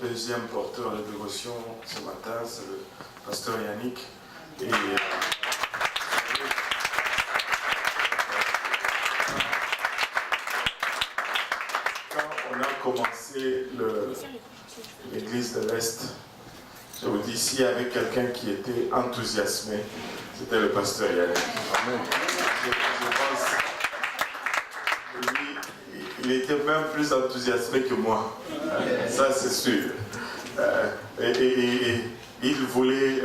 deuxième porteur de dévotion ce matin, c'est le pasteur Yannick. Et quand on a commencé l'église de l'Est, je vous dis, s'il y avait quelqu'un qui était enthousiasmé, c'était le pasteur Yannick. Je pense, lui, il était même plus enthousiasmé que moi. Ça, c'est sûr. Et il voulait,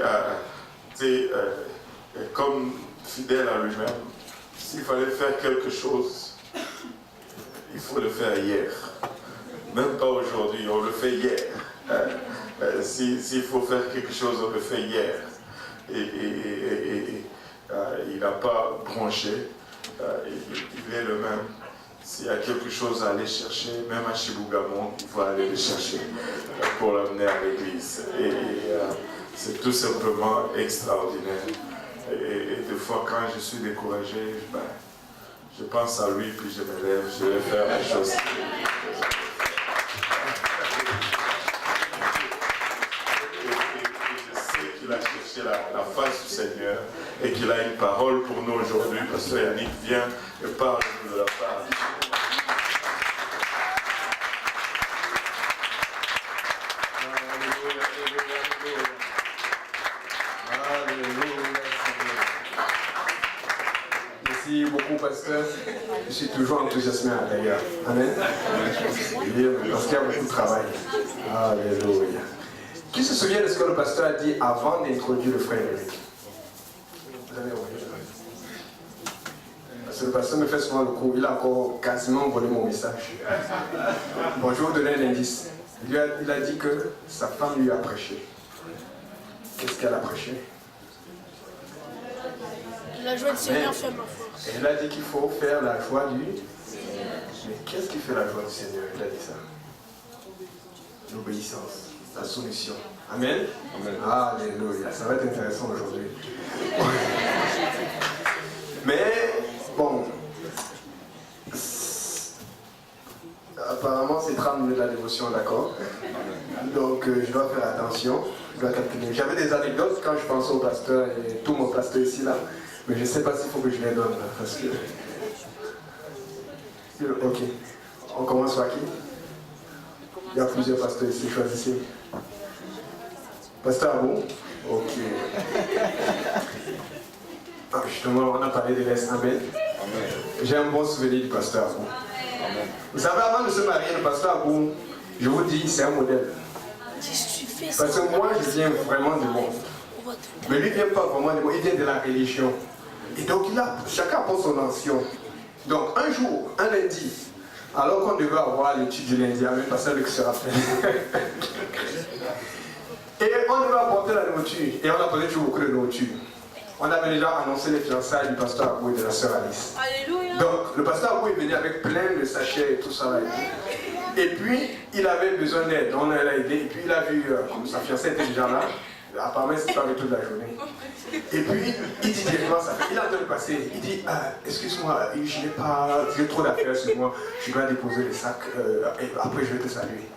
comme fidèle à lui-même, s'il fallait faire quelque chose, il faut le faire hier. Même pas aujourd'hui, on le fait hier. S'il faut faire quelque chose, on le fait hier. Il n'a pas bronché. Il est le même. S'il y a quelque chose à aller chercher, même à Chibougamon, il faut aller le chercher pour l'amener à l'église. C'est tout simplement extraordinaire. Et des fois, quand je suis découragé, je pense à lui, puis je me lève, je vais faire la chose. Il a cherché la face du Seigneur et qu'il a une parole pour nous aujourd'hui. Pasteur Yannick vient et parle de la part du Seigneur. Merci beaucoup, pasteur. Je suis toujours enthousiasmé d'ailleurs. Amen. Parce qu'il y a beaucoup de travail. Alléluia. Qui se souvient de ce que le pasteur a dit avant d'introduire le frère Eric? Parce que le pasteur me fait souvent le coup, il a encore quasiment volé mon message. Bon, je vais vous donner un indice. Il a dit que sa femme lui a prêché. Qu'est-ce qu'elle a prêché? La joie du Seigneur fait ma force. Et il a dit qu'il faut faire la joie du... Mais qu'est-ce qui fait la joie du Seigneur? Il a dit ça. L'obéissance. La soumission. Amen. Amen. Alléluia. Ça va être intéressant aujourd'hui. Mais, bon. Apparemment, c'est 30 minutes de la dévotion, d'accord? Donc, je dois faire attention. Je dois calculer. J'avais des anecdotes quand je pensais au pasteur et tout mon pasteur ici, là. Mais je ne sais pas s'il faut que je les donne, là, parce que... Ok. On commence par qui? Il y a plusieurs pasteurs ici, choisissez. Pasteur Abou? Ok. Justement, on a parlé de l'Est. Amen. J'ai un bon souvenir du pasteur Abou. Amen. Vous savez, avant de se marier, le pasteur Abou, je vous dis, c'est un modèle. Parce que moi, je viens vraiment du monde. Mais lui ne vient pas vraiment du monde, il vient de la religion. Et donc, chacun apporte son ancien. Donc, un jour, un lundi, alors qu'on devait avoir l'étude du lundi, avec le pasteur Luc se rappelle. Et on devait apporter la nourriture. Et on apportait toujours beaucoup de nourriture. On avait déjà annoncé les fiançailles du pasteur Abou et de la sœur Alice. Alléluia. Donc, le pasteur Abou est venu avec plein de sachets et tout ça là. Et puis, il avait besoin d'aide. On l'a aidé. Et puis, il a vu, comme sa fiancée était déjà là. Apparemment, c'est pas avec toute la journée. Et puis, il dit directement ça. Il a entendu passer. Il dit, excuse-moi, j'ai trop d'affaires sur moi. Je dois déposer les sacs. Et après, je vais te saluer.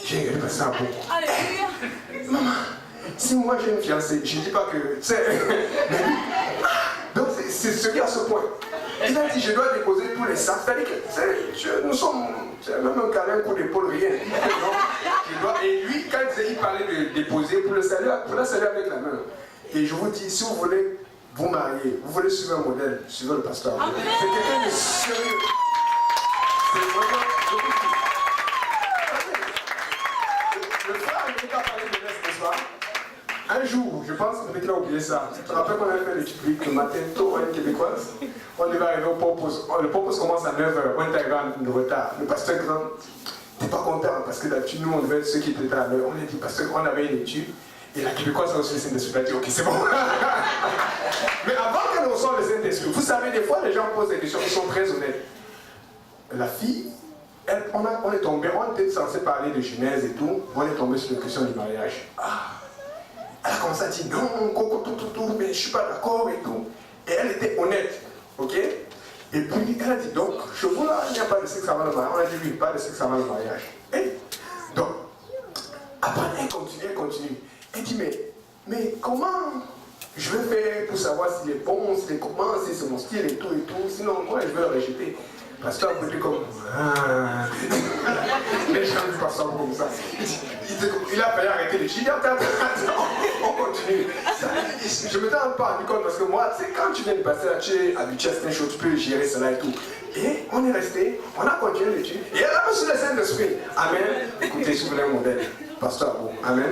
J'ai regardé passer un peu. Alléluia. Maman, si moi j'ai une fiancée, je ne dis pas que... Donc, c'est ce qui est à ce point. Il a dit, je dois déposer tous les sacs. C'est-à-dire que nous sommes... C'est même un câlin, un coup d'épaule, rien. Et lui, quand il parlait de déposer, pour le saluer avec la main. Et je vous dis, si vous voulez vous marier, vous voulez suivre un modèle, suivez le pasteur. C'est quelqu'un de sérieux. C'est vraiment... Le frère Américain a parlé de l'Est ce soir. Un jour, je pense qu'on était oublié ça. Tu te rappelles qu'on avait fait l'étude publique le matin tôt à une québécoise? On devait arriver au Popos. Le Popos commence à 9h. On était arrivé de retard. Le pasteur Grand n'était pas content parce que d'habitude, nous, on devait être ceux qui étaient à l'heure. On a dit parce qu'on avait une étude. Et la québécoise a reçu le Saint-Esprit. Elle a dit ok, c'est bon. Mais avant qu'elle reçoive le Saint-Esprit, vous savez, des fois, les gens posent des questions qui sont très honnêtes. La fille, on est tombé, on était censé parler de Genèse et tout. On est tombé sur la question du mariage. Elle a commencé à dire non, mais je ne suis pas d'accord et tout. Et elle était honnête, ok? Et puis elle a dit donc, chez vous là, il n'y a pas de sexe avant le mariage. On a dit oui, pas de sexe avant le mariage. Et donc, dit, mais comment je vais faire pour savoir s'il est bon, s'il est comment, si c'est mon style et tout, sinon moi je vais le rejeter. Pasteur a dit comme les gens du pasteur comme ça. Il a failli arrêter les chutes. Attends, on continue. Je ne me rends pas rendu compte parce que moi, tu sais, quand tu viens de passer là, tu es habitué à certaines choses, tu peux gérer cela et tout. Et on est resté, on a continué l'étude. Et elle a reçu le Saint-Esprit. Amen. Écoutez, si vous voulez un modèle, pasteur, bon. Amen.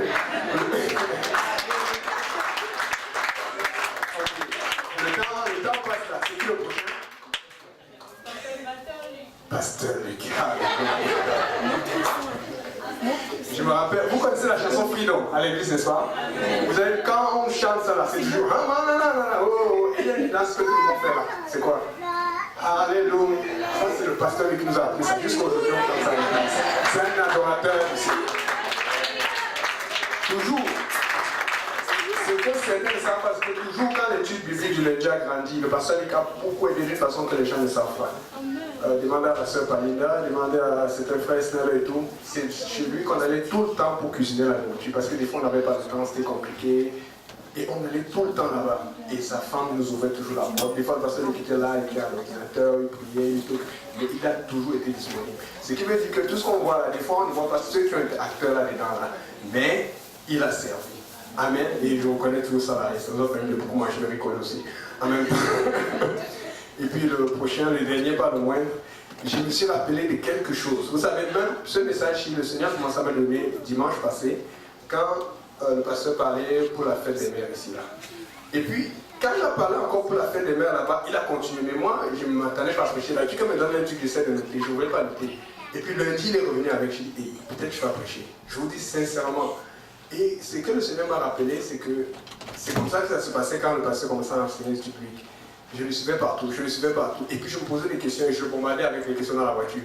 Le temps passe là. C'est qui le prochain? Pasteur Luc. Je me rappelle, vous connaissez la chanson Freedom à l'église, n'est-ce pas? Vous savez, quand on chante ça là, c'est toujours et il y a une danse que tout le monde fait là. C'est quoi? Alléluia. Ça, c'est le pasteur qui nous a appris ça. Jusqu'aujourd'hui, on chante ça à l'église. C'est un adorateur ici. Toujours. Ce que certains ne savent pas, c'est que toujours quand l'étude biblique du Ledja grandit, le pasteur Luc a beaucoup aidé d'une façon que les gens ne savent pas. Demandez à la soeur Palinda, demandez à certains frères Snell et tout. C'est chez lui qu'on allait tout le temps pour cuisiner la nourriture parce que des fois on n'avait pas de temps, c'était compliqué. Et on allait tout le temps là-bas. Et sa femme nous ouvrait toujours la porte. Des fois le pasteur qui était là, il était à l'ordinateur, il priait, il tout. Mais il a toujours été disponible. Ce qui veut dire que tout ce qu'on voit là, des fois on ne voit pas ceux qui ont été acteurs là-dedans là. Mais il a servi. Amen. Et je reconnais toujours ça là. Et ça nous a permis de beaucoup manger le ricole aussi. En même temps. Et puis le prochain, le dernier, pas le moindre, je me suis rappelé de quelque chose. Vous savez, même ce message, le Seigneur commençait à me donner dimanche passé, quand le pasteur parlait pour la fête des mères ici là. Et puis, quand il a parlé encore pour la fête des mères là-bas, il a continué. Mais moi, je ne m'attendais pas à prêcher. Là, tu me donne un truc, j'essaie de noter, je ne voulais pas noter. Et puis lundi, il est revenu avec, je dis, peut-être je vais prêcher. Je vous dis sincèrement. Et ce que le Seigneur m'a rappelé, c'est que c'est comme ça que ça se passait quand le pasteur commençait à enseigner du public. Je le suivais partout. Et puis je me posais des questions et je le bombardais avec les questions dans la voiture.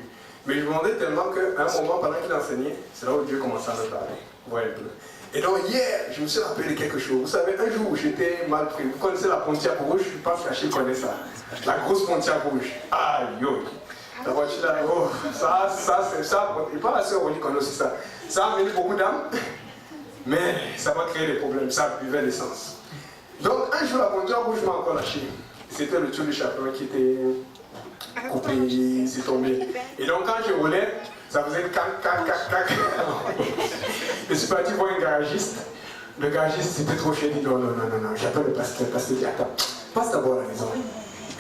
Mais je me demandais tellement qu'à un moment, pendant qu'il enseignait, c'est là où Dieu commençait à me parler. Vous voyez un peu. Et donc hier, je me suis rappelé de quelque chose. Vous savez, un jour où j'étais mal pris, vous connaissez la Pontiac rouge? Je pense qu'Achille connaît ça. La grosse Pontiac rouge. Aïe, yo. La voiture là, oh, ça, c'est ça. Et pas la sœur Oli connaît aussi ça. Ça a amené beaucoup d'âmes, mais ça va créer des problèmes. Ça buvait l'essence. Donc un jour, la Pontiac rouge m'a encore lâché. C'était le tour du chaperon qui était coupé, c'est tombé. Et donc quand je roulais, ça faisait cac. Je suis parti voir un garagiste. Le garagiste c'était trop cher, il dit non, j'appelle le pasteur. Le pasteur dit attends, passe d'abord à la maison.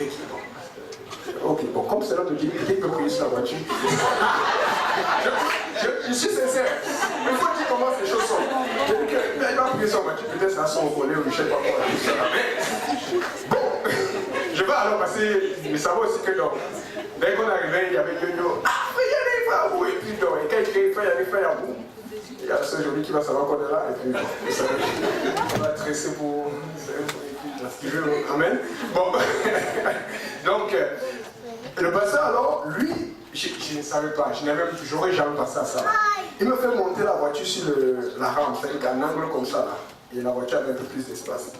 Et qui bon, ok, bon, comme c'est là de dire, peut-être peut prier sur la voiture. je suis sincère. Il faut dire comment ces choses sont. Je dis qu'il va prier sur la voiture, peut-être ça son collé ou je ne sais pas quoi. Bon. Je vais alors passer, mais ça va aussi que donc, dès qu'on arrivait, il y avait Yo-Yo. Ah, mais il y a des frères à vous, et puis donc, et quand il y a des frères à vous, il y a la sœur Jolie qui va savoir qu'on est là, et puis vous savez, on va tresser pour. Amen. Bon, donc, le pasteur alors, lui, je ne savais pas, j'aurais jamais passé à ça. Il me fait monter la voiture sur la rampe, avec un angle comme ça là, et la voiture avait un peu plus d'espace.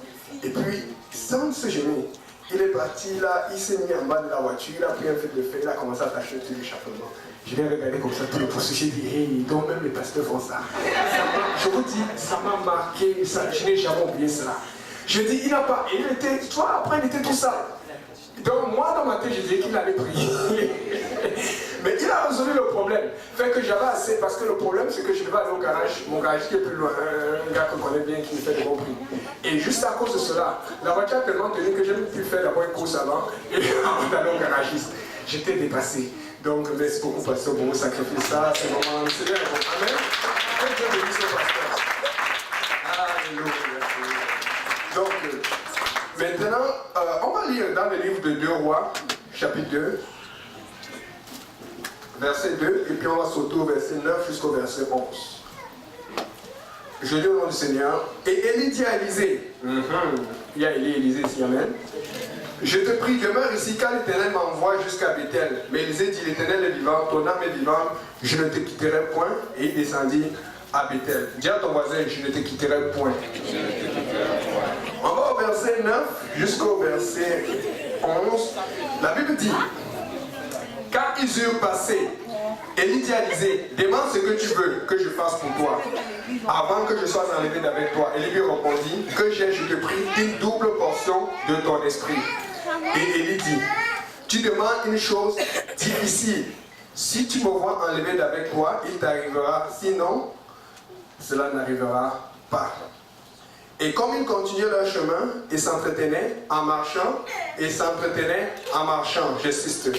Et puis, sans se gêner, il est parti là, il s'est mis en bas de la voiture, il a pris un fil de fer, il a commencé à attacher tout l'échappement. Je l'ai regardé comme ça, tout le processus, j'ai dit, hey, donc même les pasteurs font ça. Je vous dis, ça m'a marqué, ça, je n'ai jamais oublié cela. Je dis, il n'a pas, il était, toi après il était tout ça. Donc moi dans ma tête, je disais qu'il allait prier. Mais il a résolu le problème. Fait que j'avais assez, parce que le problème c'est que je devais aller au garage, mon garage qui est plus loin, un gars qu'on connaît bien qui me fait des bons prix. Et juste à cause de cela, la voiture a tellement tenu que j'ai même pu faire d'abord une course avant et avant d'aller au garagiste. J'étais dépassé. Donc merci beaucoup pasteur pour vous sacrifier ça, c'est vraiment, c'est bien. Amen. Que Dieu bénisse le pasteur. Alléluia. Donc, maintenant, on va lire dans le livre de 2 Rois, chapitre 2, verset 2, et puis on va sauter au verset 9 jusqu'au verset 11. Je lis au nom du Seigneur. Et Élie dit à Élisée, il y a Élisée ici, amen. Je te prie, demeure ici, car l'Éternel m'envoie jusqu'à Bethel. Mais Élisée dit, l'Éternel est vivant, ton âme est vivante, je ne te quitterai point. Et il descendit à Bethel. Dis à ton voisin, je ne te quitterai point. On va au verset 9 jusqu'au verset 11. La Bible dit, quand ils eurent passé Élie dit à Élisée, demande ce que tu veux que je fasse pour toi, avant que je sois enlevé d'avec toi. Élie lui répondit, que j'ai, je te prie, une double portion de ton esprit. Et Élie dit, tu demandes une chose difficile. Si tu me vois enlevé d'avec toi, il t'arrivera. Sinon, cela n'arrivera pas. Et comme ils continuaient leur chemin et s'entretenaient en marchant, j'insiste.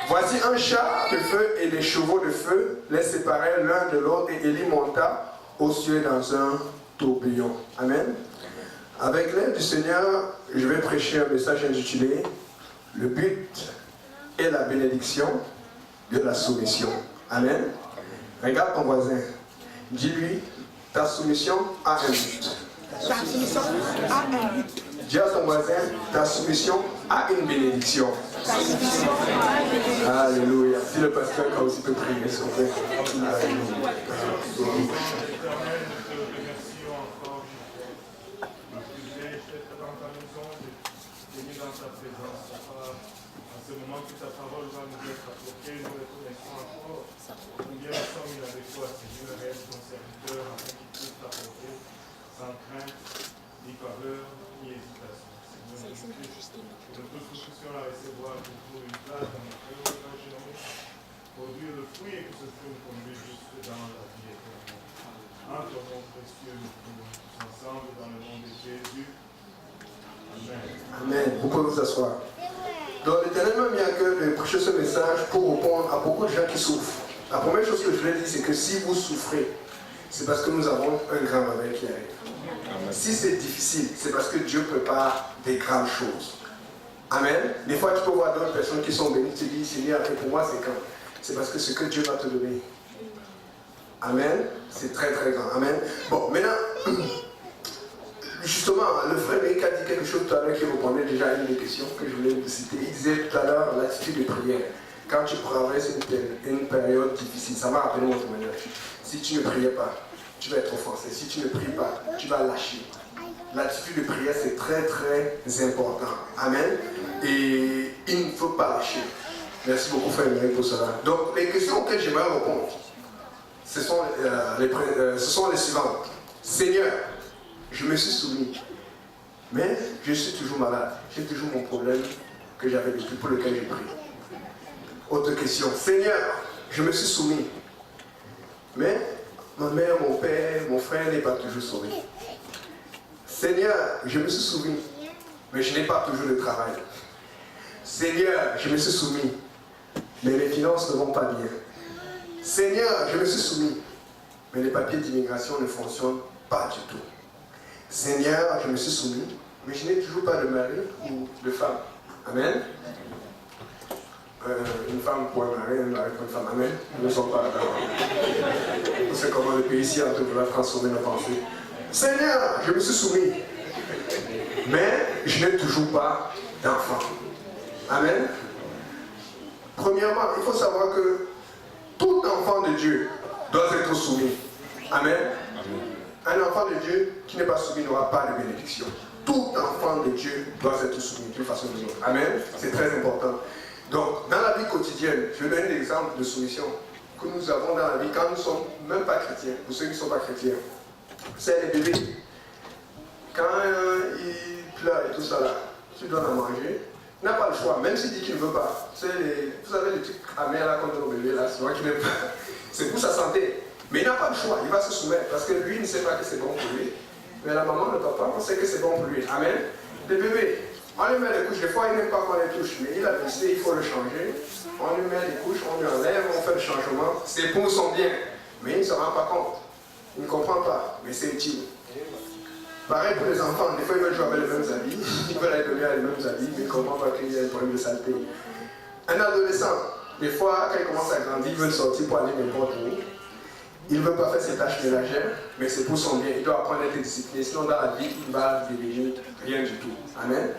Voici un char de feu et des chevaux de feu les séparaient l'un de l'autre et Élie monta aux cieux dans un tourbillon. Amen. Avec l'aide du Seigneur, je vais prêcher un message intitulé « Le but et la bénédiction de la soumission ». Amen. Regarde ton voisin. Dis-lui, ta soumission a un but. Ta soumission a un but. Dis à ton voisin, ta soumission a une bénédiction. Ta soumission a une bénédiction. Alléluia. Si le pasteur quand aussi peut prier, s'il vous plaît. Alléluia. Ce moment que ta parole va nous être apportée, nous reconnaissons encore combien nous sommes avec toi, Seigneur, reste ton serviteur afin qu'il puisse t'apporter sans crainte, ni paveur, ni hésitation. Seigneur, nous tous nous puissions la recevoir pour nous une place dans notre cœur, dans notre journée, produire le fruit et que ce fruit nous conduise jusque dans la vie éternelle. En ton nom précieux, nous prions tous ensemble dans le nom de Jésus. Amen. Amen. Vous pouvez vous asseoir. Donc l'Éternel m'a mis à cœur de prêcher ce message pour répondre à beaucoup de gens qui souffrent. La première chose que je voulais dire, c'est que si vous souffrez, c'est parce que nous avons un grand réveil qui arrive. Amen. Si c'est difficile, c'est parce que Dieu prépare des grandes choses. Amen. Des fois, tu peux voir d'autres personnes qui sont bénies, tu te dis, Seigneur, et pour moi, c'est quand? C'est parce que ce que Dieu va te donner. Amen. C'est très très grand. Amen. Bon, maintenant, justement, le frère Mick a dit quelque chose tout à l'heure qui répondait déjà à une des questions que je voulais vous citer. Il disait tout à l'heure l'attitude de prière. Quand tu traverses une période difficile, ça m'a rappelé mon témoignage. Si tu ne priais pas, tu vas être offensé. Si tu ne pries pas, tu vas lâcher. L'attitude de prière, c'est très très important. Amen. Et il ne faut pas lâcher. Merci beaucoup, frère Mick, pour cela. Donc, les questions auxquelles j'aimerais répondre, ce sont les suivantes. Seigneur, je me suis soumis, mais je suis toujours malade. J'ai toujours mon problème que j'avais depuis pour lequel j'ai prié. Autre question. Seigneur, je me suis soumis, mais ma mère, mon père, mon frère n'est pas toujours sauvé. Seigneur, je me suis soumis, mais je n'ai pas toujours le travail. Seigneur, je me suis soumis, mais les finances ne vont pas bien. Seigneur, je me suis soumis, mais les papiers d'immigration ne fonctionnent pas du tout. Seigneur, je me suis soumis, mais je n'ai toujours pas de mari ou de femme. Amen. Une femme pour un mari pour une femme. Amen. Nous ne sommes pas d'accord. On sait comment le pays ici entre vouloir transformer nos pensées. Seigneur, je me suis soumis, mais je n'ai toujours pas d'enfant. Amen. Premièrement, il faut savoir que tout enfant de Dieu doit être soumis. Amen. Un enfant de Dieu qui n'est pas soumis n'aura pas de bénédiction. Tout enfant de Dieu doit être soumis d'une façon ou d'une autre. Amen. C'est très important. Donc, dans la vie quotidienne, je vais donner un exemple de soumission que nous avons dans la vie quand nous ne sommes même pas chrétiens, pour ceux qui ne sont pas chrétiens. C'est les bébés. Quand ils pleurent et tout ça là, tu donnes à manger, il n'a pas le choix, même s'il dit qu'il ne veut pas. Vous savez les trucs amers là qu'on donne au bébé là, c'est moi qui n'aime pas. C'est pour sa santé. Mais il n'a pas le choix, il va se soumettre parce que lui ne sait pas que c'est bon pour lui. Mais la maman, le papa, on sait que c'est bon pour lui. Amen. Les bébés, on lui met les couches, des fois il n'aime pas qu'on les touche, mais il a décidé, il faut le changer. On lui met les couches, on lui enlève, on fait le changement. C'est pour son bien. Mais il ne se rend pas compte. Il ne comprend pas, mais c'est utile. Pareil pour les enfants, des fois ils veulent jouer avec les mêmes habits, ils veulent aller dormir avec les mêmes habits, mais ils ne comprennent pas qu'il y a un problème de saleté. Un adolescent, des fois, quand il commence à grandir, il veut sortir pour aller n'importe où. Il ne veut pas faire ses tâches ménagères, mais c'est pour son bien. Il doit apprendre à être discipliné, sinon dans la vie, il va devenir rien du tout. Amen.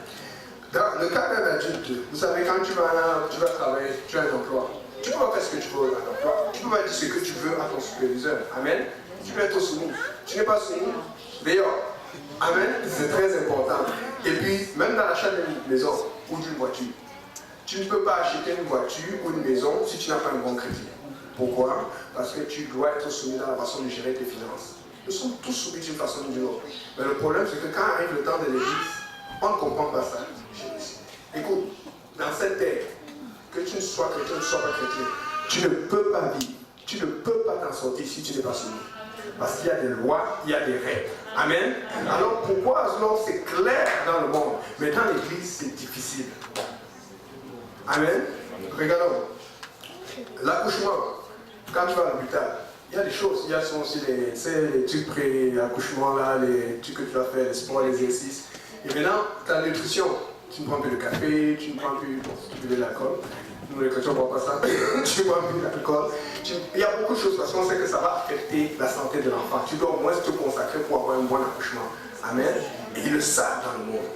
Dans le cas d'un adulte, vous savez, quand tu vas travailler, tu as un emploi. Tu peux pas faire ce que tu veux à l'emploi. Tu peux pas dire ce que tu veux à ton superviseur. Amen. Tu peux être soumis. Tu n'es pas soumis, dehors. Amen. C'est très important. Et puis, même dans l'achat d'une maison ou d'une voiture, tu ne peux pas acheter une voiture ou une maison si tu n'as pas un bon crédit. Pourquoi? Parce que tu dois être soumis dans la façon de gérer tes finances. Nous sommes tous soumis d'une façon ou d'une autre. Mais le problème, c'est que quand arrive le temps de l'église, on ne comprend pas ça. Écoute, dans cette terre, que tu ne sois chrétien ou ne sois pas chrétien, tu ne peux pas vivre, tu ne peux pas t'en sortir si tu n'es pas soumis. Parce qu'il y a des lois, il y a des règles. Amen. Alors pourquoi alors c'est clair dans le monde, mais dans l'église c'est difficile? Amen. Regardons. L'accouchement, quand tu vas à l'hôpital, il y a des choses, il y a aussi les trucs pré-accouchement, là, les trucs que tu vas faire, les sports, les exercices. Et maintenant, ta nutrition, tu ne prends plus de café, tu ne prends plus, bon, si tu veux de l'alcool. Nous, les chrétiens ne boivent pas ça. Tu ne prends plus d'alcool. Il y a beaucoup de choses parce qu'on sait que ça va affecter la santé de l'enfant. Tu dois au moins te consacrer pour avoir un bon accouchement. Amen. Et ils le savent dans le monde.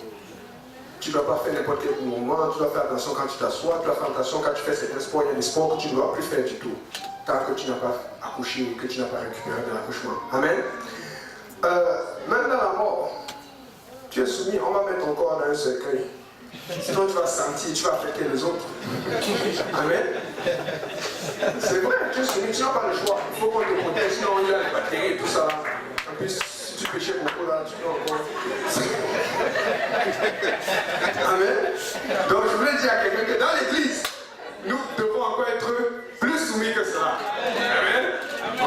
Tu ne dois pas faire n'importe quel moment, tu dois faire attention quand tu t'assois, tu dois faire attention quand tu fais certains sports. Il y a des sports que tu ne dois plus faire du tout, tant que tu n'as pas accouché ou que tu n'as pas récupéré de l'accouchement. Amen. Même dans la mort, tu es soumis, on va mettre ton corps dans un cercueil. Sinon tu vas sentir, tu vas affecter les autres. Amen. C'est vrai, tu es soumis, tu n'as pas le choix. Il faut qu'on te protège, sinon il y a les bactéries et tout ça. En plus, si tu péchais beaucoup là, tu peux encore. Amen. Donc je voulais dire à quelqu'un que dans l'église, nous devons encore être plus soumis que ça. Amen.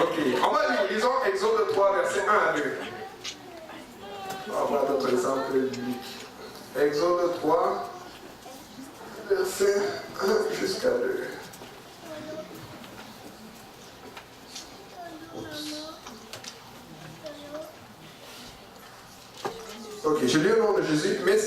Ok. On va lire, lisons Exode 3, versets 1 à 2. On va voir d'autres exemples bibliques. Exode 3, verset 1 jusqu'à 2. Ok, je lis au nom de Jésus. Mais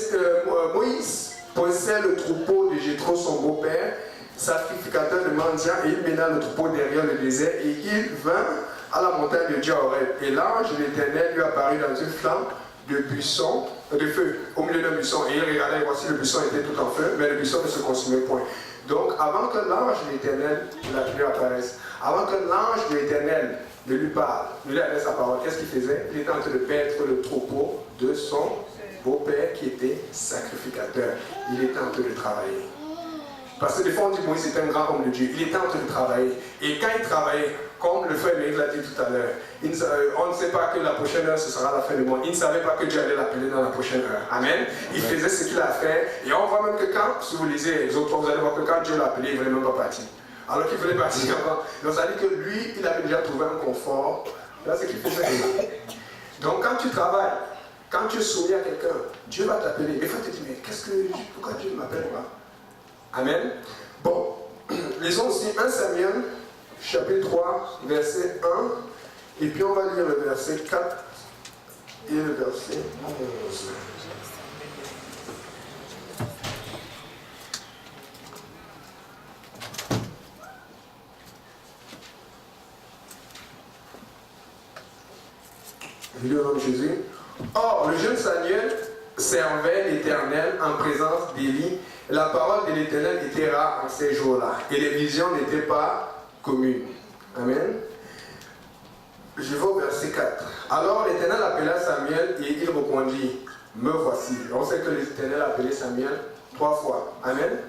Moïse possède le troupeau de Jéthro, son beau-père, sacrificateur de mendiants, et il mena le troupeau derrière le désert, et il vint à la montagne de Dieu à Horeb. Et l'ange de l'Éternel lui apparut dans une flamme de feu, au milieu d'un buisson. Et il regardait, et voici le buisson était tout en feu, mais le buisson ne se consumait point. Donc, avant que l'ange de l'Éternel lui apparaisse, avant que l'ange de l'Éternel ne lui parle, ne lui adresse sa parole, qu'est-ce qu'il faisait? Il était en train de paître le troupeau de son beau-père qui était sacrificateur. Il était en train de travailler. Parce que des fois on dit Moïse c'était un grand homme de Dieu. Il était en train de travailler. Et quand il travaillait, comme le frère Méry l'a dit tout à l'heure, on ne sait pas que la prochaine heure ce sera la fin du monde. Il ne savait pas que Dieu allait l'appeler dans la prochaine heure. Amen. Il faisait ce qu'il a fait. Et on voit même que quand, si vous lisez les autres, vous allez voir que quand Dieu l'a appelé, il ne voulait même pas partir. Alors qu'il voulait partir avant. Donc ça dit que lui, il avait déjà trouvé un confort. Là, c'est ce qu'il faisait. Donc quand tu travailles, quand tu es soumis à quelqu'un, Dieu va t'appeler. Des fois, tu te dis, mais pourquoi Dieu ne m'appelle pas? Amen. Bon, lisons aussi 1 Samuel, chapitre 3, verset 1. Et puis on va lire le verset 4 et le verset 11. Je lis au nom de Jésus. Or, le jeune Samuel servait l'Éternel en présence d'Élie. La parole de l'Éternel était rare en ces jours-là. Et les visions n'étaient pas communes. Amen. Je vais au verset 4. Alors l'Éternel appela Samuel et il répondit, me voici. On sait que l'Éternel a appelé Samuel 3 fois. Amen.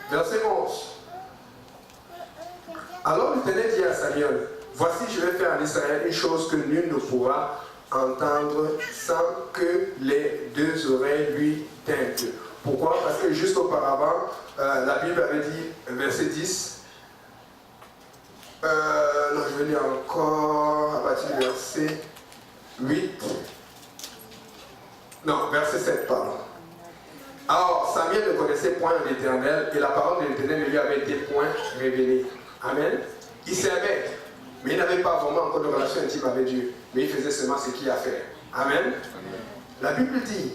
Verset 11. Alors l'Éternel dit à Samuel, voici je vais faire en Israël une chose que nul ne pourra entendre sans que les deux oreilles lui tintent. Pourquoi? Parce que juste auparavant, la Bible avait dit, verset 10, non, je vais lire encore à partir du verset 8, non, verset 7, pardon. Alors, Samuel ne connaissait point l'Éternel et la parole de l'Éternel ne lui avait été point révélée. Amen. Il servait, mais il n'avait pas vraiment encore de relation intime avec Dieu. Mais il faisait seulement ce qu'il a fait. Amen. La Bible dit,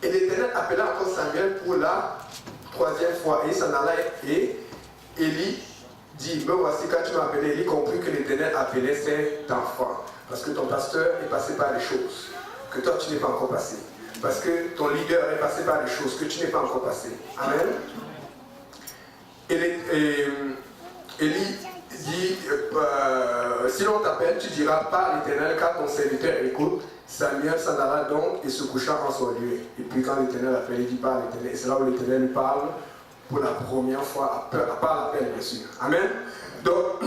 et l'Éternel appela encore Samuel pour la 3e fois. Et il s'en alla et Élie dit, me voici quand tu m'as appelé. Élie comprit que l'Éternel appelait cet enfant. Parce que ton pasteur est passé par des choses que toi tu n'es pas encore passé. Parce que ton leader est passé par des choses que tu n'es pas encore passé. Amen. Élie dit, si l'on t'appelle, tu diras par l'Éternel, car ton serviteur écoute. Samuel s'en alla donc et se coucha en son lieu. Et puis quand l'Éternel appelle, il dit par l'Éternel. Et c'est là où l'Éternel lui parle pour la première fois, à part l'appel bien sûr. Amen. Donc,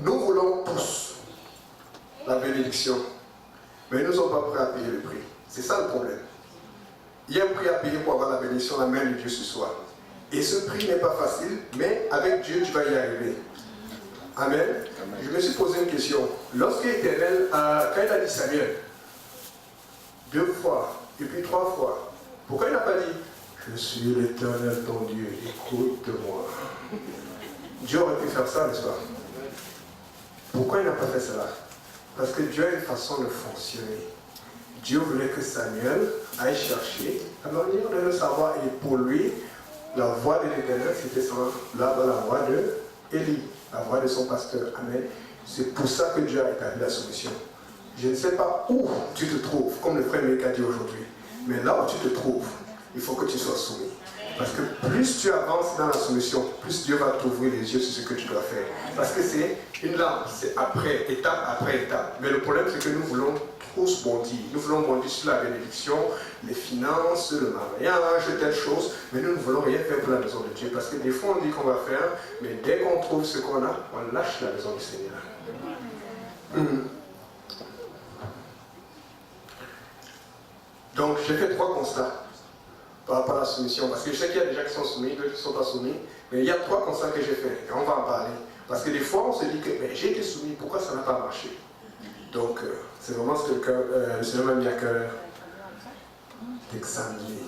nous voulons tous la bénédiction, mais nous ne sommes pas prêts à payer le prix. C'est ça le problème. Il y a un prix à payer pour avoir la bénédiction, la main de Dieu ce soir. Et ce prix n'est pas facile, mais avec Dieu, tu vas y arriver. Amen. Amen. Je me suis posé une question. Lorsque l'Éternel, quand il a dit Samuel, 2 fois, et puis 3 fois, pourquoi il n'a pas dit je suis l'Éternel ton Dieu, écoute-moi. Dieu aurait pu faire ça, n'est-ce pas? Pourquoi il n'a pas fait cela? Parce que Dieu a une façon de fonctionner. Dieu voulait que Samuel aille chercher la manière de le savoir. Et pour lui, la voix de l'Éternel, c'était là dans la voix de Élie, la voix de son pasteur. Amen. C'est pour ça que Dieu a établi la solution. Je ne sais pas où tu te trouves, comme le frère Mika dit aujourd'hui, mais là où tu te trouves, il faut que tu sois soumis. Parce que plus tu avances dans la solution, plus Dieu va t'ouvrir les yeux sur ce que tu dois faire. Parce que c'est une lampe, c'est étape après étape. Mais le problème, c'est que nous voulons tous bondir. Nous voulons bondir sur la bénédiction, les finances, le mariage, telle chose, mais nous ne voulons rien faire pour la maison de Dieu. Parce que des fois, on dit qu'on va faire, mais dès qu'on trouve ce qu'on a, on lâche la maison du Seigneur. Donc, j'ai fait 3 constats par rapport à la soumission, parce que je sais qu'il y a des gens qui sont soumis, d'autres qui ne sont pas soumis, mais il y a 3 constats que j'ai fait, et on va en parler. Parce que des fois, on se dit que j'ai été soumis, pourquoi ça n'a pas marché? Donc, c'est vraiment ce que le Seigneur m'a mis à cœur d'examiner.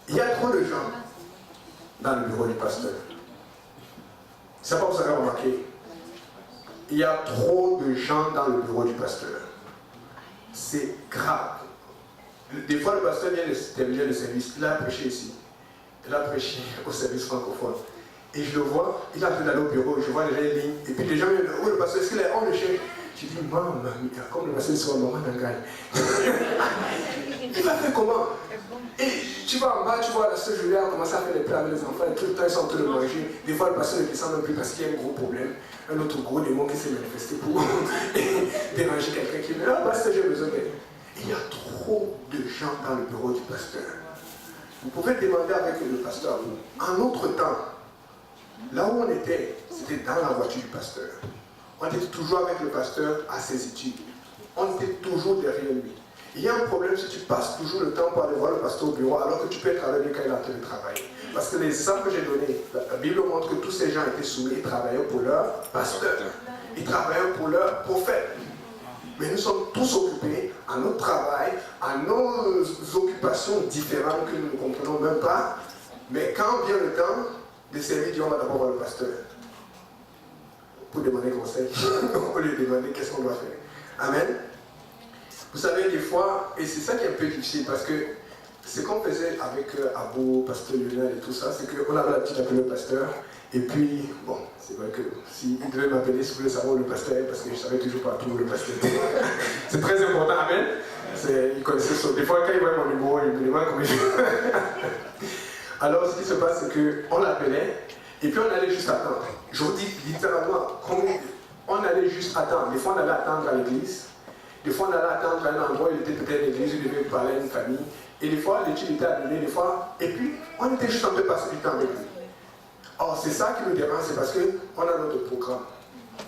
Il y a trop de gens dans le bureau du pasteur. C'est pas vous avez remarqué. Il y a trop de gens dans le bureau du pasteur. C'est grave. Des fois, le pasteur vient de terminer le service. Il a prêché ici. Il a prêché au service francophone. Et je le vois, il a fait d'aller au bureau, je vois déjà une ligne. Et puis les gens viennent, oh, le pasteur, est-ce qu'il est hors de chez? Je dis, maman, comme le pasteur soit maman d'Angaï. Il va faire comment? Et tu vas en bas, tu vois la sœur Julia commencer à faire les plats avec les enfants, et tout le temps ils sont en train de manger. Des fois, le pasteur ne descend même plus parce qu'il y a un gros problème. Un autre gros démon qui s'est manifesté pour déranger quelqu'un qui dit, ah, pasteur, j'ai besoin d'aide. Il y a trop de gens dans le bureau du pasteur. Vous pouvez demander avec le pasteur. En autre temps, là où on était, c'était dans la voiture du pasteur. On était toujours avec le pasteur à ses études. On était toujours derrière lui. Il y a un problème si tu passes toujours le temps pour aller voir le pasteur au bureau alors que tu peux être avec lui quand il est en train de travailler. Parce que les exemples que j'ai donnés, la Bible montre que tous ces gens étaient soumis et travaillaient pour leur pasteur. Ils travaillaient pour leur prophète. Mais nous sommes tous occupés à notre travail, à nos occupations différentes que nous ne comprenons même pas. Mais quand vient le temps de servir Dieu, on va d'abord voir le pasteur. Pour demander conseil, pour lui demander qu'est-ce qu'on doit faire. Amen. Vous savez, des fois, et c'est ça qui est un peu difficile, parce que ce qu'on faisait avec Abou, pasteur Lionel et tout ça, c'est qu'on avait l'habitude d'appeler le pasteur. Et puis, bon, c'est vrai que s'il devait m'appeler, si vous voulez savoir où le pasteur est, parce que je savais toujours pas où le pasteur était. C'est très important, amen. Il connaissait ça. Des fois, quand il voit mon numéro, il me demande comment je Alors, ce qui se passe, c'est qu'on l'appelait, et puis on allait juste attendre. Je vous dis littéralement, on allait juste attendre. Des fois, on allait attendre à l'église. Des fois, on allait attendre à un endroit où il était peut-être l'église, il devait parler à une famille. Et des fois, l'étude était annulée, des fois. Et puis, on était juste en train de passer du temps avec lui. Or, c'est ça qui nous dérange, c'est parce qu'on a notre programme.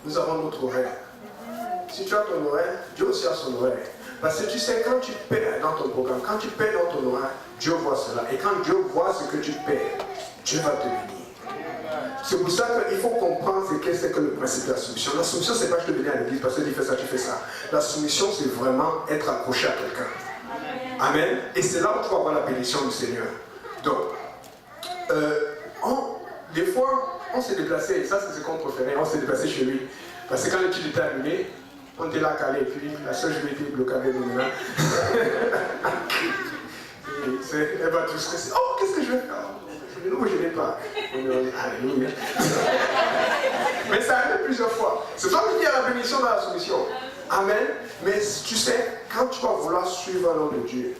Nous avons notre horaire. Si tu as ton horaire, Dieu aussi a son horaire. Parce que tu sais, quand tu perds dans ton programme, quand tu perds dans ton horaire, Dieu voit cela. Et quand Dieu voit ce que tu perds, Dieu va te bénir. C'est pour ça qu'il faut comprendre ce que c'est que le principe de la soumission. La soumission, c'est pas je te bénis à l'église parce que tu fais ça, tu fais ça. La soumission, c'est vraiment être accroché à quelqu'un. Amen. Et c'est là où tu vas avoir la bénédiction du Seigneur. Donc, des fois, on s'est déplacé, et ça c'est ce qu'on préférait, on s'est déplacé chez lui. Parce que quand l'étude était annulée, on était là calé, et puis la seule je était bloquée avec nous là. Elle va tout stresser. Oh, qu'est-ce que je vais faire? Je dis non, je ne vais pas. Alléluia. Mais ça arrive plusieurs fois. C'est ça qui a la bénédiction dans la soumission. Amen. Mais tu sais, quand tu vas vouloir suivre un homme de Dieu,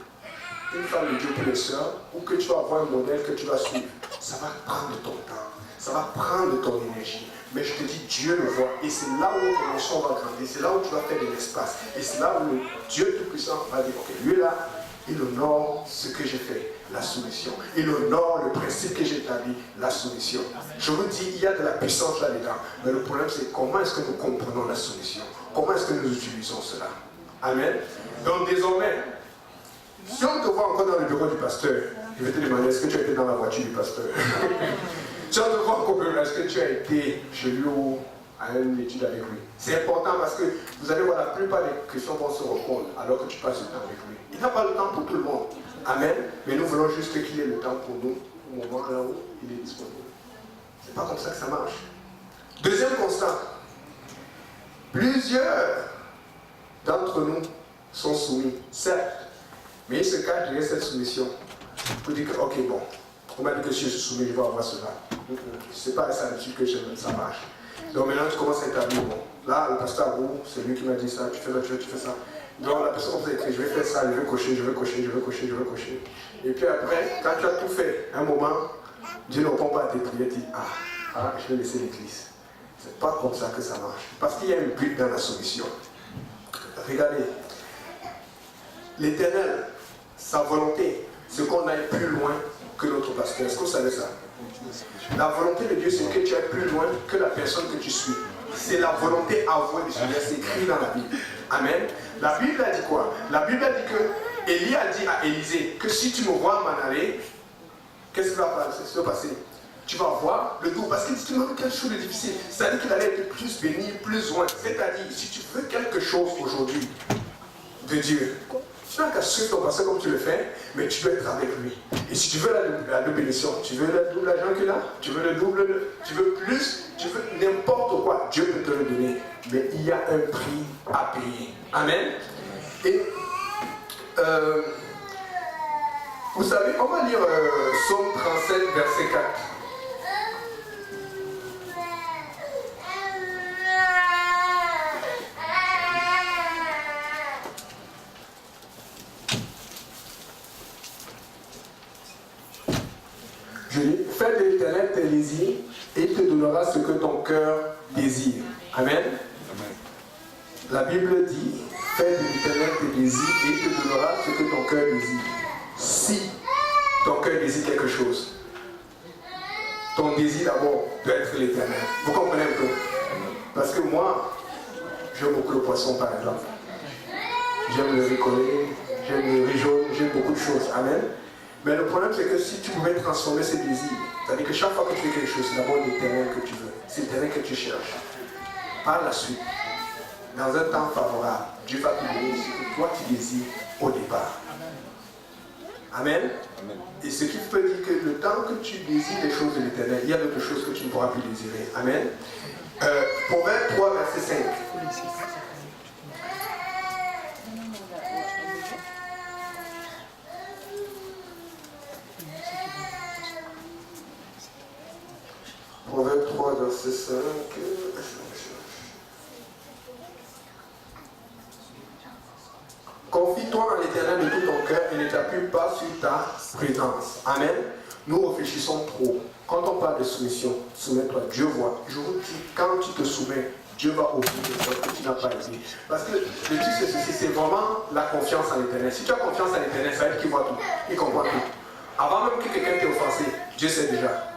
une femme de Dieu pour les sœurs, ou que tu vas avoir un modèle que tu vas suivre, ça va prendre ton temps, ça va prendre ton énergie. Mais je te dis, Dieu le voit. Et c'est là où ton émotion va grandir, c'est là où tu vas faire de l'espace. Et c'est là où Dieu Tout-Puissant va dire, ok, lui là, il honore ce que j'ai fait. la soumission. Il honore le principe que j'ai établi, la soumission. Je vous dis, il y a de la puissance là-dedans. Mais le problème, c'est comment est-ce que nous comprenons la soumission? Comment est-ce que nous utilisons cela? Amen. Donc désormais, si on te voit encore dans le bureau du pasteur, je vais te demander, est-ce que tu as été dans la voiture du pasteur? Si on te voit encore, est-ce que tu as été chez lui ou à une étude avec lui? C'est important parce que vous allez voir, la plupart des questions vont se répondre alors que tu passes du temps avec lui. Il n'a pas le temps pour tout le monde. Amen. Mais nous voulons juste qu'il ait le temps pour nous au moment là où il est disponible. C'est pas comme ça que ça marche. Deuxième constat. Plusieurs d'entre nous sont soumis, certes, mais ils se cachent derrière cette soumission pour dire que, ok, bon, on m'a dit que si je suis soumis, je vais avoir cela. C'est pas ça que ça marche. Donc maintenant, tu commences à établir, bon, là, le pasteur Abou, c'est lui qui m'a dit ça, tu fais ça, tu fais ça. Donc la personne commence à écrire, je vais faire ça, je vais cocher, je vais cocher, je vais cocher, je vais cocher. Et puis après, quand tu as tout fait, un moment, Dieu ne répond pas à tes prières, tu dis, je vais laisser l'église. C'est pas comme ça que ça marche. Parce qu'il y a un but dans la soumission. Regardez, l'Éternel, sa volonté, c'est qu'on aille plus loin que notre pasteur. Est-ce que vous savez ça? La volonté de Dieu, c'est que tu ailles plus loin que la personne que tu suis. C'est la volonté avouée du Seigneur, c'est écrit dans la Bible. Amen. La Bible a dit quoi? La Bible a dit que Élie a dit à Élisée que si tu me vois m'en aller, qu'est-ce qui va se passer? Tu vas voir le tout. Parce qu'il dit, tu m'as quelque chose de difficile. C'est-à-dire qu'il allait être plus béni, plus loin. C'est-à-dire, si tu veux quelque chose aujourd'hui de Dieu, tu n'as qu'à suivre ton pasteur comme tu le fais, mais tu dois être avec lui. Et si tu veux la double bénédiction, tu veux le double argent qu'il a, tu veux le double, tu veux plus, tu veux n'importe quoi, Dieu peut te le donner. Mais il y a un prix à payer. Amen. Et vous savez, on va lire Psaume 37, verset 4. Je dis, fais de l'Éternel tes désirs et il te donnera ce que ton cœur désire. Amen. La Bible dit, fais de l'Éternel tes désirs et il te donnera ce que ton cœur désire. Si ton cœur désire quelque chose, ton désir d'abord doit être l'Éternel. Vous comprenez un peu? Parce que moi, j'aime beaucoup le poisson par exemple. J'aime le riz collé, j'aime le riz jaune, j'aime beaucoup de choses. Amen. Mais le problème, c'est que si tu pouvais transformer ces désirs, c'est-à-dire que chaque fois que tu fais quelque chose, c'est d'abord l'Éternel que tu veux. C'est l'Éternel que tu cherches. Par la suite, dans un temps favorable, Dieu va te donner ce que toi tu désires au départ. Amen. Amen. Et ce qui peut dire que le temps que tu désires les choses de l'Éternel, il y a d'autres choses que tu ne pourras plus désirer. Amen. Proverbe 3, verset 5. Proverbe 3, verset 5. Confie-toi en l'Éternel de tout ton cœur et ne t'appuie pas sur ta prudence. Amen. Nous réfléchissons trop. Quand on parle de soumission, soumets-toi. Dieu voit. Je vous dis, quand tu te soumets, Dieu va ouvrir les choses que tu n'as pas dit. Parce que le truc, c'est ceci, c'est vraiment la confiance en l'Éternel. Si tu as confiance en l'Éternel, ça veut dire qu'il voit tout. Il comprend tout. Avant même que quelqu'un t'ait offensé, Dieu sait déjà.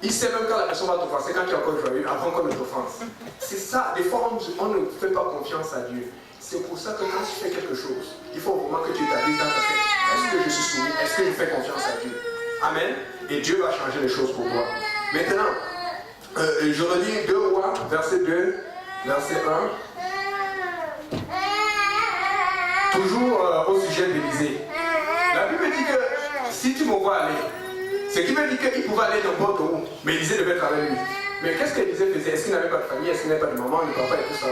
Il sait même quand la personne va t'offenser, quand tu es encore joyeux, avant qu'on ne t'offense. C'est ça, des fois on ne fait pas confiance à Dieu. C'est pour ça que quand tu fais quelque chose, il faut vraiment que tu t'habilles dans ta tête. Est-ce que je suis soumis? Est-ce que je fais confiance à Dieu? Amen. Et Dieu va changer les choses pour toi. Maintenant, je relis 2 Rois, verset 2, verset 1. Toujours au sujet d'Élisée. La Bible dit que si tu me vois aller, ce qui veut dire qu'il pouvait aller n'importe où, mais Élisée devait être avec lui. Mais qu'est-ce qu'Élisée faisait? Est-ce qu'il n'avait pas de famille? Est-ce qu'il n'avait pas de maman, de papa et tout ça?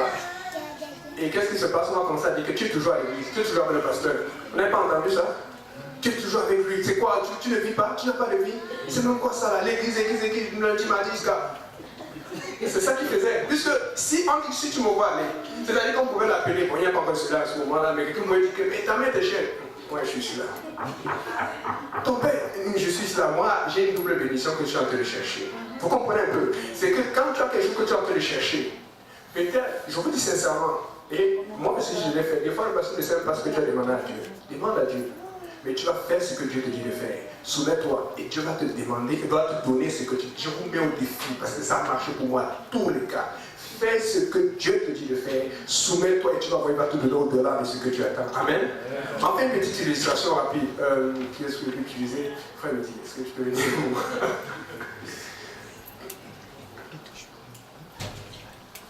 Et qu'est-ce qui se passe? On a commencé à dire que tu es toujours à l'église, tu es toujours avec le pasteur. Vous n'avez pas entendu ça? Tu es toujours avec lui. C'est quoi? Tu ne vis pas? Tu n'as pas de vie? C'est même quoi ça là? L'église, lundi, mardi, jusqu'à... C'est ça qu'il faisait. Puisque si tu me vois aller, c'est-à-dire qu'on pouvait l'appeler, bon, il n'y a pas encore cela à ce moment-là, mais quelqu'un m'a dit que mais ta mère t'es chère. Ouais, je suis là. Ton père, je suis là. Moi, j'ai une double bénédiction que je suis en train de chercher. Vous comprenez un peu? C'est que quand tu as quelque chose que tu es en train de chercher, peut-être, je vous dis sincèrement, et moi aussi je l'ai fait, des fois le pasteur ne sait pas ce que tu as demandé à Dieu. Demande à Dieu. mais tu vas faire ce que Dieu te dit de faire. Soumets-toi et Dieu va te demander, il va te donner ce que tu dis. Je vous mets au défi parce que ça a marché pour moi dans tous les cas. Fais ce que Dieu te dit de faire. Soumets-toi et tu vas voir, il va te donner au-delà de ce que tu attends. Amen. Enfin, une petite illustration rapide. Qui est-ce que je vais utiliser? Frère me dit, est-ce que tu peux venir?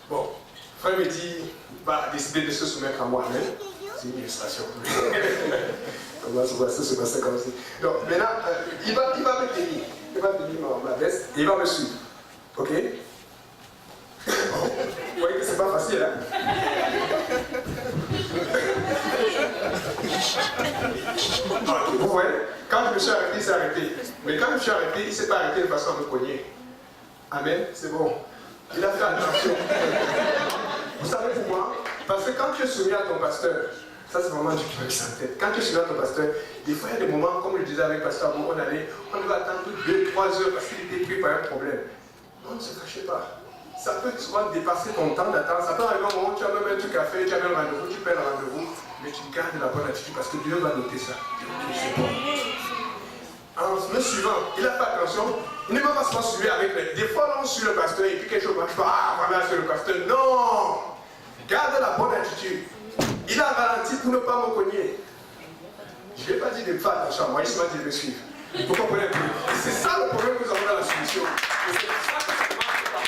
Bon, frère me dit, va décider de se soumettre à moi. Amen. C'est une illustration. Comment ça va se passer comme ça? Donc maintenant, il va me tenir. Il va tenir ma veste et il va me suivre. Ok? Vous voyez que c'est pas facile, hein? Vous voyez? Quand je me suis arrêté, il s'est arrêté. Mais quand je me suis arrêté, il ne s'est pas arrêté de façon à me cogner. Amen? C'est bon. Il a fait attention. Vous savez pourquoi? Parce que quand tu es soumis à ton pasteur, ça c'est vraiment du cœur qui s'entête. Quand tu es soumis à ton pasteur, des fois il y a des moments, comme je disais avec Pasteur Abou, on devait attendre 2-3 heures parce qu'il était pris par un problème. Non, ne se cachez pas. Ça peut souvent dépasser ton temps d'attente. Ça peut arriver un moment où tu as même un truc à faire, tu as même un rendez-vous, tu perds le rendez-vous, mais tu gardes la bonne attitude parce que Dieu va noter ça. C'est bon. En me suivant, il a fait attention, il ne m'a pas seulement suivi avec les. Des fois, on suit le pasteur et puis quelque chose marche pas. Ah, voilà, c'est le pasteur. Non! Garde la bonne attitude. Il a ralenti pour ne pas me cogner. Je ne lui ai pas dit de faire attention à moi, il m'a dit de me suivre. Vous comprenez un peu? C'est ça le problème que nous avons dans la solution. Et c'est pour ça que ça ne marche pas.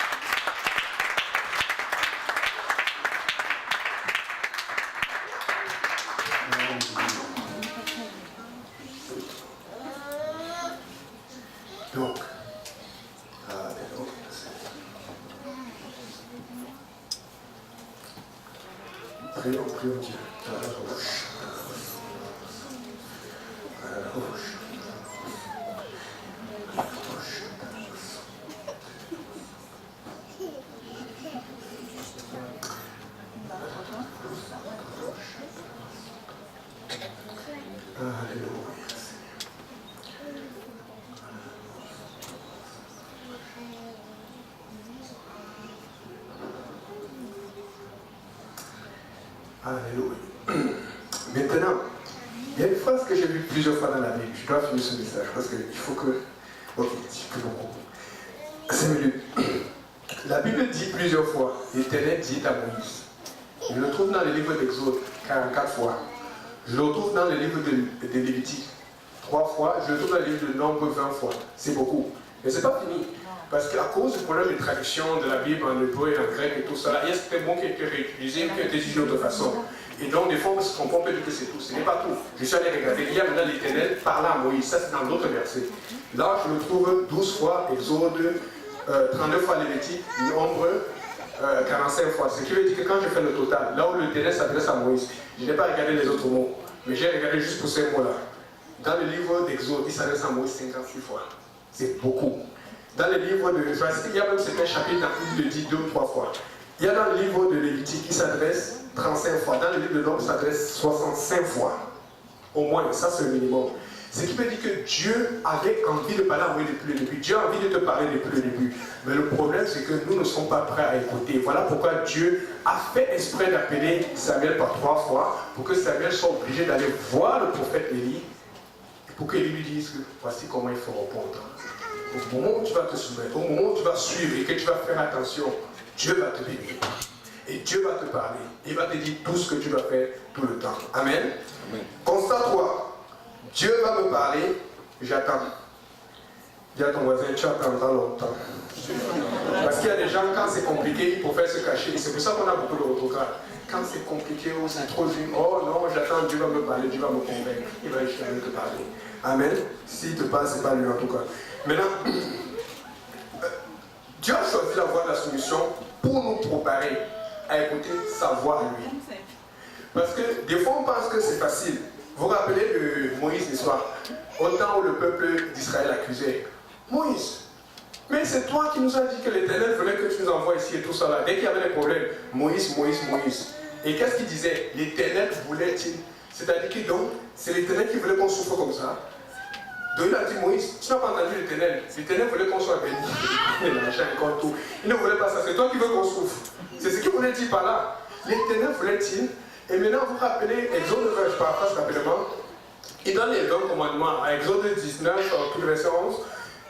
Donc, prions Dieu. Alléluia. Maintenant, il y a une phrase que j'ai vue plusieurs fois dans la Bible. Je dois finir ce message parce qu'il faut que... Ok, j'ai plus beaucoup. 5 minutes. La Bible dit plusieurs fois, l'Éternel dit à Moïse. Je le trouve dans le livre d'Exode 44 fois. Je le retrouve dans le livre de Lévitique 3 fois. Je le trouve dans le livre de Nombre 20 fois. C'est beaucoup. Mais ce n'est pas fini. Parce qu'à cause du problème de traduction de la Bible en hébreu et en grec et tout ça, il y a certains mots qui ont été réutilisés, qui ont été dit d'une autre façon. Et donc, des fois, on se comprend, on peut dire que c'est tout. Ce n'est pas tout. Je suis allé regarder. Il y a maintenant l'Éternel parlant à Moïse. Ça, c'est dans l'autre verset. Là, je le trouve 12 fois, Exode, 32 fois Lévitique, Nombre, 45 fois. Ce qui veut dire que quand je fais le total, là où l'Éternel s'adresse à Moïse, je n'ai pas regardé les autres mots, mais j'ai regardé juste pour ces mots-là. Dans le livre d'Exode, il s'adresse à Moïse 56 fois. C'est beaucoup. Dans le livre de Joachim, il y a même certains chapitres où il le dit 2 ou 3 fois. Il y a dans le livre de Lévitique, il s'adresse 35 fois. Dans le livre de Nombre, il s'adresse 65 fois. Au moins, ça c'est le minimum. Ce qui veut dire que Dieu avait envie de parler à Moïse depuis le début. Dieu a envie de te parler depuis le début. Mais le problème, c'est que nous ne sommes pas prêts à écouter. Voilà pourquoi Dieu a fait exprès d'appeler Samuel par 3 fois, pour que Samuel soit obligé d'aller voir le prophète Élie, pour qu'il lui dise que voici comment il faut répondre. Au moment où tu vas te soumettre, au moment où tu vas suivre et que tu vas faire attention, Dieu va te bénir. Et Dieu va te parler. Il va te dire tout ce que tu vas faire tout le temps. Amen. Amen. Constate-toi. Dieu va me parler, j'attends. Dis à ton voisin, tu attendras longtemps. Parce qu'il y a des gens, quand c'est compliqué, ils préfèrent se cacher. Et c'est pour ça qu'on a beaucoup de autographes. Quand c'est compliqué, ou c'est trop dur, oh non, j'attends, Dieu va me parler, Dieu va me convaincre. Il va jamais te parler. Amen. S'il te parle, ce n'est pas lui en tout cas. Maintenant, Dieu a choisi la voie de la soumission pour nous préparer à écouter sa voix à lui. Parce que des fois on pense que c'est facile. Vous vous rappelez de Moïse l'histoire, au temps où le peuple d'Israël accusait Moïse. Mais c'est toi qui nous as dit que l'Éternel voulait que tu nous envoies ici et tout ça là. Dès qu'il y avait des problèmes, Moïse, Moïse, Moïse. Et qu'est-ce qu'il disait? L'Éternel voulait-il? C'est-à-dire que donc, c'est l'Éternel qui voulait qu'on souffre comme ça. Donc il a dit Moïse, tu n'as pas entendu l'Éternel. L'Éternel voulait qu'on soit béni. Il ne voulait pas ça. C'est toi qui veux qu'on souffre. C'est ce qu'il voulait dire par là. L'Éternel voulait-il? Et maintenant vous rappelez, Exode 20, je paraphrase rapidement. Il donne les 20 commandements. À Exode 19, tout le verset 11,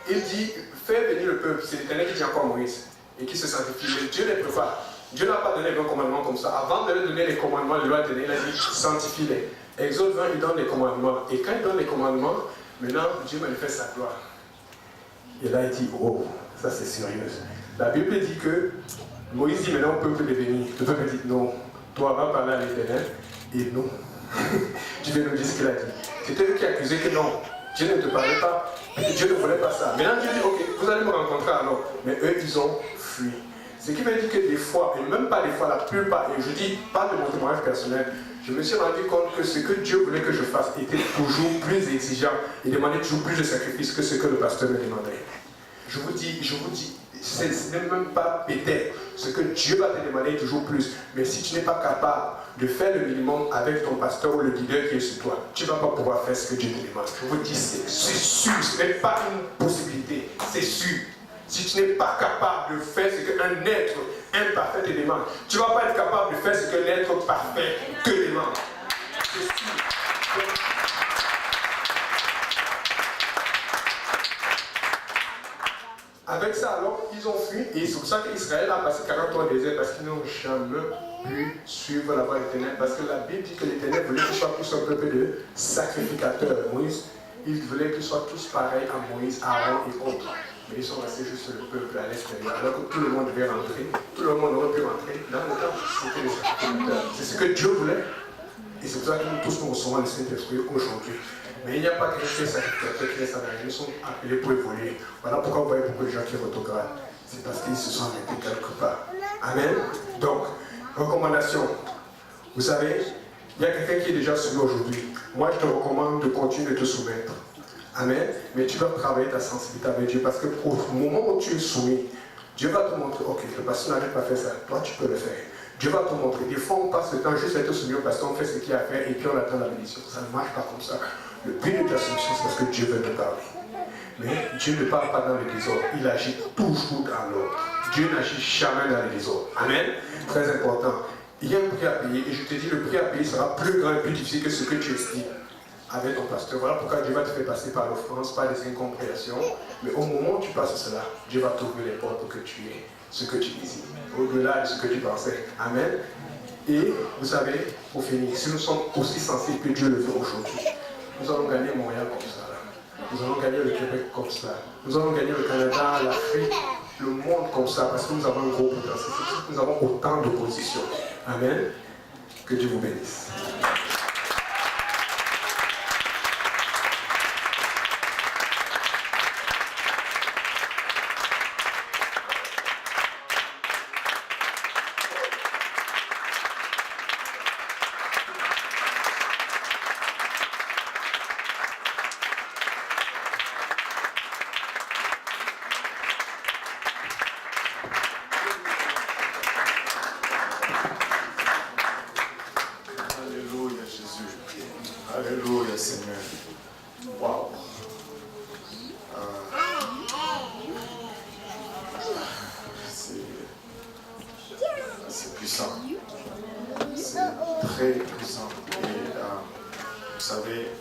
il dit, fais venir le peuple. C'est l'Éternel qui dit encore à Moïse et qui se sanctifie. Mais Dieu les prépare. Dieu n'a pas donné les 20 commandements comme ça. Avant de leur donner les commandements, le loi éternelle, il a dit, sanctifie-les. Exode 20, il donne les commandements. Et quand il donne les commandements, maintenant, Dieu manifeste sa gloire. Et là, il dit, oh, ça c'est sérieux. La Bible dit que Moïse dit maintenant au peuple de venir. Le peuple dit, non, toi va parler à l'Éternel et non. Tu vais nous dire ce qu'il a dit. C'était eux qui accusaient que non, Dieu ne te parlait pas, Dieu ne voulait pas ça. Maintenant Dieu dit, ok, vous allez me rencontrer alors. Mais eux, ils ont fui. Ce qui veut dire que des fois, et même pas des fois, la plupart, et je dis pas de mon témoignage personnel, je me suis rendu compte que ce que Dieu voulait que je fasse était toujours plus exigeant et demandait toujours plus de sacrifices que ce que le pasteur me demandait. Je vous dis, ce n'est même pas peut-être. Ce que Dieu va te demander toujours plus. Mais si tu n'es pas capable de faire le minimum avec ton pasteur ou le leader qui est sur toi, tu ne vas pas pouvoir faire ce que Dieu te demande. Je vous dis, c'est sûr, ce n'est pas une possibilité, c'est sûr. Si tu n'es pas capable de faire ce qu'un être imparfait te demande, tu ne vas pas être capable de faire ce que l'être parfait te demande. C'est sûr. Avec ça, alors, ils ont fui, et c'est pour ça qu'Israël a passé 40 ans au désert, parce qu'ils n'ont jamais pu suivre la voie de l'Éternel, parce que la Bible dit que l'Éternel voulait qu'ils soient tous un peuple de sacrificateurs. Moïse, il voulait qu'ils soient tous pareils à Moïse, Aaron et autres. Mais ils sont restés juste le peuple à l'extérieur, alors que tout le monde devait rentrer, tout le monde aurait pu rentrer dans le temple. C'était les sacrificateurs. C'est ce que Dieu voulait, et c'est pour ça que nous tous nous recevons le Saint-Esprit aujourd'hui. Mais il n'y a pas que les sacrificateurs qui restent en arrière, ils sont appelés pour évoluer. Voilà pourquoi vous voyez beaucoup de gens qui retrogradent. C'est parce qu'ils se sont arrêtés quelque part. Amen. Donc, recommandation. Vous savez, il y a quelqu'un qui est déjà soumis aujourd'hui. Moi, je te recommande de continuer de te soumettre. Amen. Mais tu dois travailler ta sensibilité avec Dieu parce qu'au moment où tu es soumis, Dieu va te montrer, ok, le pasteur n'arrive pas à faire ça, toi tu peux le faire. Dieu va te montrer. Des fois, on passe le temps juste à être soumis au pasteur, on fait ce qu'il y a à faire et puis on attend la bénédiction. Ça ne marche pas comme ça. Le but de ta soumission, c'est parce que Dieu veut te parler. Mais Dieu ne parle pas dans le désordre, il agit toujours dans l'ordre. Dieu n'agit jamais dans le désordre. Amen. Très important. Il y a un prix à payer et je te dis, le prix à payer sera plus grand et plus difficile que ce que tu estimes avec ton pasteur. Voilà pourquoi Dieu va te faire passer par l'offrance, par des incompréhensions. Mais au moment où tu passes cela, Dieu va t'ouvrir les portes pour que tu aies ce que tu désires, au-delà de ce que tu pensais. Amen. Et vous savez, pour finir, si nous sommes aussi sensibles que Dieu le veut aujourd'hui, nous allons gagner Montréal comme ça. Nous allons gagner le Québec comme ça. Nous allons gagner le Canada, l'Afrique, le monde comme ça, parce que nous avons un gros potentiel. Nous avons autant d'opposition. Amen. Que Dieu vous bénisse. Alléluia, Seigneur. Waouh. C'est puissant. C'est très puissant. Et vous savez,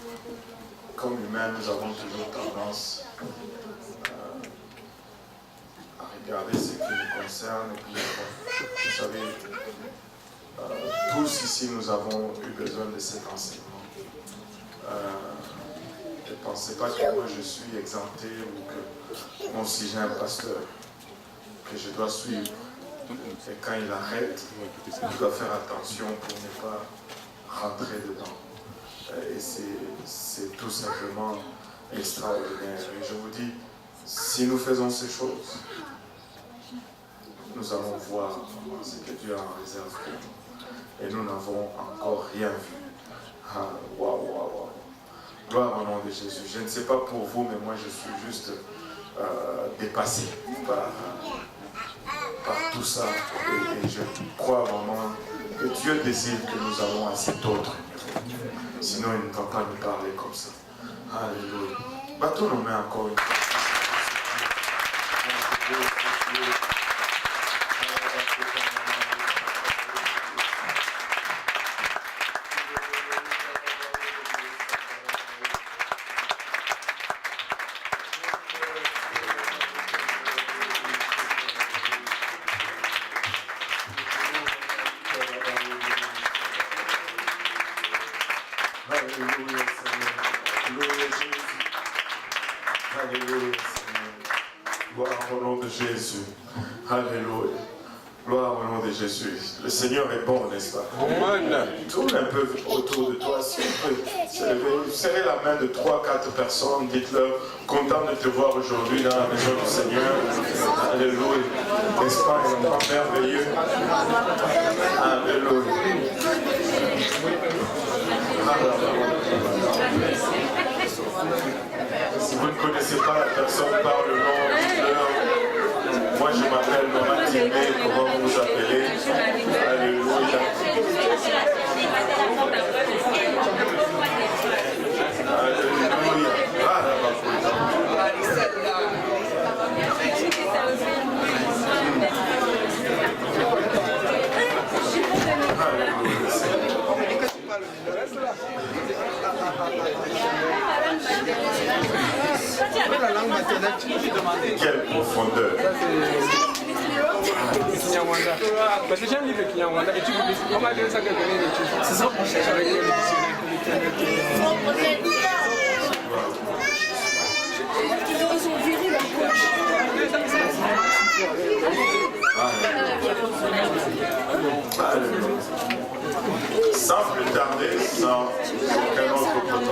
comme humains, nous avons toujours tendance à regarder ce qui nous concerne. Et puis, vous savez, tous ici, nous avons eu besoin de cet enseignement. Ne pensez pas que moi je suis exempté ou que mon si j'ai un pasteur que je dois suivre. Et quand il arrête, je dois faire attention pour ne pas rentrer dedans. Et c'est tout simplement extraordinaire. Et je vous dis, si nous faisons ces choses, nous allons voir ce que Dieu a en réserve pour nous. Et nous n'avons encore rien vu. Ah, waouh, waouh, waouh. Gloire au nom de Jésus. Je ne sais pas pour vous, mais moi je suis juste dépassé par tout ça. Et je crois vraiment que Dieu désire que nous allons à cet autre niveau. Sinon, il ne va pas nous parler comme ça. Alléluia. Battons nos mains encore une fois. Alléluia. Gloire au nom de Jésus. Le Seigneur est bon, n'est-ce pas? Tourne un peu autour de toi. Si tu peux se lever, serrez la main de 3-4 personnes. Dites-leur, content de te voir aujourd'hui dans la maison du Seigneur. Alléluia. N'est-ce pas un moment merveilleux? Alléluia. Si vous ne connaissez pas la personne par le nom, dites-leur. Moi je m'appelle Maman Timé, comment vous vous appelez? Alléluia. Alléluia. Quelle profondeur. Parce que j'aime lire le Kinyarwanda et tu peux dire, on va dire ça que je connais les choses. C'est ça qu'on cherche avec le dictionnaire. Sans plus tarder, sans aucun autre protocole.